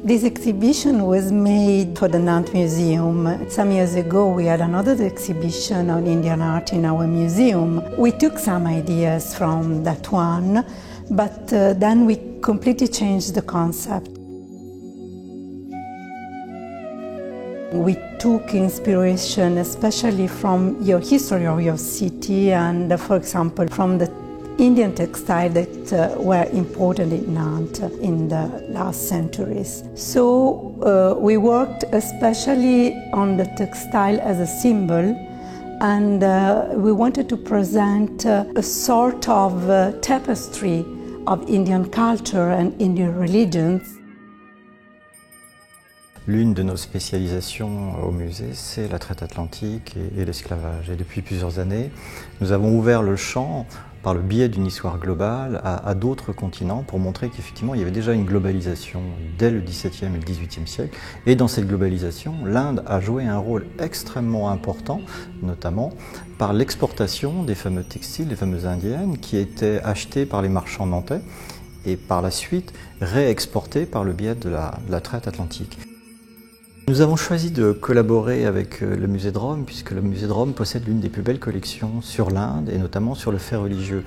This exhibition was made for the Nantes Museum. Some years ago we had another exhibition on Indian art in our museum. We took some ideas from that one, but then we completely changed the concept. We took inspiration especially from your history of your city and, for example, from the Indian textiles that were important in Nantes in the last centuries. So we worked especially on the textile as a symbol, and we wanted to present a sort of tapestry of Indian culture and Indian religions. L'une de nos spécialisations au musée, c'est la traite atlantique et l'esclavage. Et depuis plusieurs années, nous avons ouvert le champ par le biais d'une histoire globale à d'autres continents pour montrer qu'effectivement il y avait déjà une globalisation dès le XVIIe et le XVIIIe siècle. Et dans cette globalisation, l'Inde a joué un rôle extrêmement important, notamment par l'exportation des fameux textiles, des fameuses indiennes, qui étaient achetés par les marchands nantais et par la suite réexportés par le biais de la traite atlantique. Nous avons choisi de collaborer avec le musée de Rome puisque le musée de Rome possède l'une des plus belles collections sur l'Inde et notamment sur le fait religieux.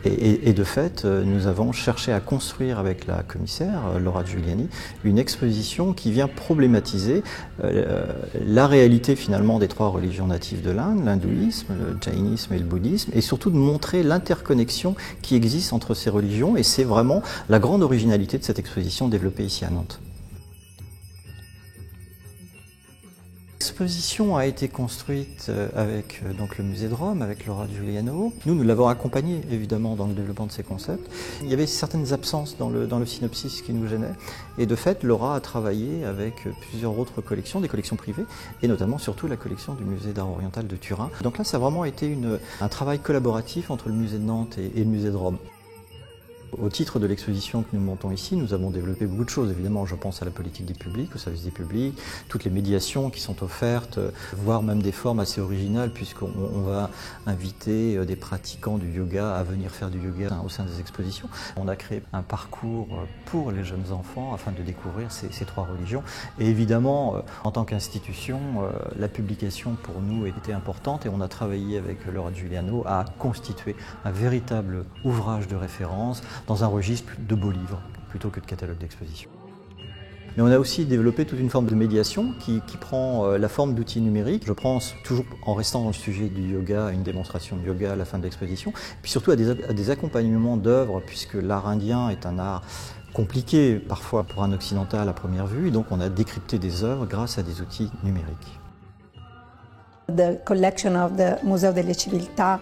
Et de fait, nous avons cherché à construire avec la commissaire Laura Giuliani une exposition qui vient problématiser la réalité finalement des trois religions natives de l'Inde, l'hindouisme, le jaïnisme et le bouddhisme, et surtout de montrer l'interconnexion qui existe entre ces religions, et c'est vraiment la grande originalité de cette exposition développée ici à Nantes. L'exposition a été construite avec donc, le musée de Rome, avec Laura Giuliano. Nous l'avons accompagnée évidemment dans le développement de ces concepts. Il y avait certaines absences dans le synopsis qui nous gênaient. Et de fait, Laura a travaillé avec plusieurs autres collections, des collections privées, et notamment surtout la collection du musée d'art oriental de Turin. Donc là, ça a vraiment été un travail collaboratif entre le musée de Nantes et le musée de Rome. Au titre de l'exposition que nous montons ici, nous avons développé beaucoup de choses. Évidemment, je pense à la politique des publics, au service des publics, toutes les médiations qui sont offertes, voire même des formes assez originales, puisqu'on va inviter des pratiquants du yoga à venir faire du yoga au sein des expositions. On a créé un parcours pour les jeunes enfants afin de découvrir ces trois religions. Et évidemment, en tant qu'institution, la publication pour nous était importante et on a travaillé avec Laura Giuliano à constituer un véritable ouvrage de référence dans un registre de beaux livres, plutôt que de catalogue d'exposition. Mais on a aussi développé toute une forme de médiation qui prend la forme d'outils numériques. Je pense, toujours en restant dans le sujet du yoga, à une démonstration de yoga à la fin de l'exposition, puis surtout à des accompagnements d'œuvres, puisque l'art indien est un art compliqué parfois pour un occidental à première vue, et donc on a décrypté des œuvres grâce à des outils numériques. The collection of the Museo delle Civiltà,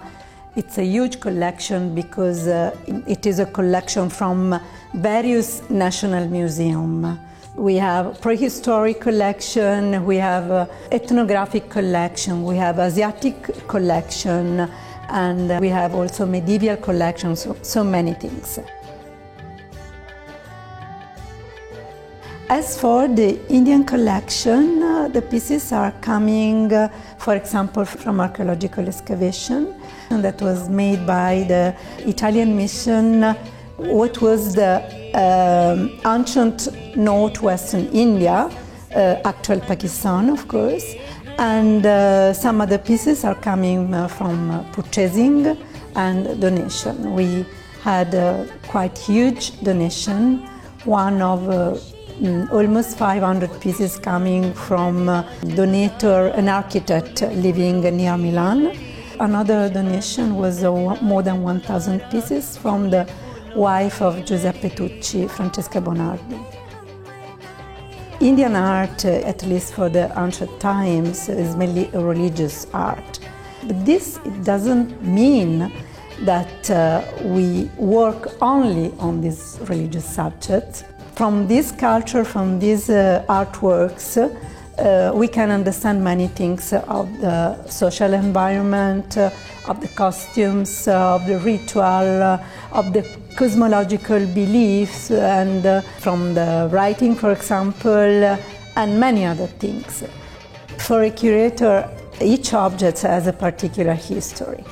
it's a huge collection because it is a collection from various national museums. We have prehistoric collection, we have ethnographic collection, we have Asiatic collection, and we have also medieval collections, so many things. As for the Indian collection, the pieces are coming, for example, from archaeological excavation that was made by the Italian mission. What was the ancient northwestern India, actual Pakistan, of course, and some other pieces are coming from purchasing and donation. We had a quite huge donation, one of almost 500 pieces coming from a donator, an architect living near Milan. Another donation was more than 1,000 pieces from the wife of Giuseppe Tucci, Francesca Bonardi. Indian art, at least for the ancient times, is mainly a religious art. But this doesn't mean that we work only on these religious subjects. From this culture, from these artworks, we can understand many things of the social environment, of the costumes, of the ritual, of the cosmological beliefs, and from the writing, for example, and many other things. For a curator, Each object has a particular history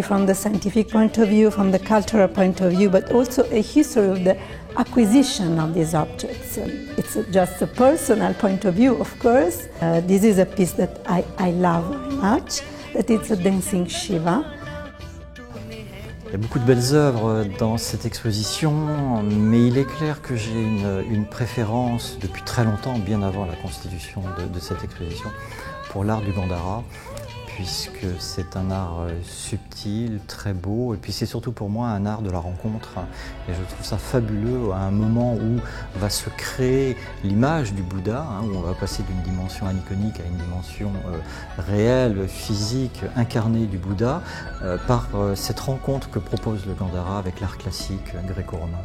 from the scientific point of view, from the cultural point of view, but also a history of the acquisition of these objects. It's just a personal point of view, of course. This is a piece that I love very much, that it's a dancing Shiva. Il y a beaucoup de belles œuvres dans cette exposition, mais il est clair que j'ai une préférence depuis très longtemps, bien avant la constitution de cette exposition, pour l'art du Gandhara, puisque c'est un art subtil, très beau, et puis c'est surtout pour moi un art de la rencontre. Et je trouve ça fabuleux à un moment où va se créer l'image du Bouddha, où on va passer d'une dimension aniconique à une dimension réelle, physique, incarnée du Bouddha, par cette rencontre que propose le Gandhara avec l'art classique gréco-romain.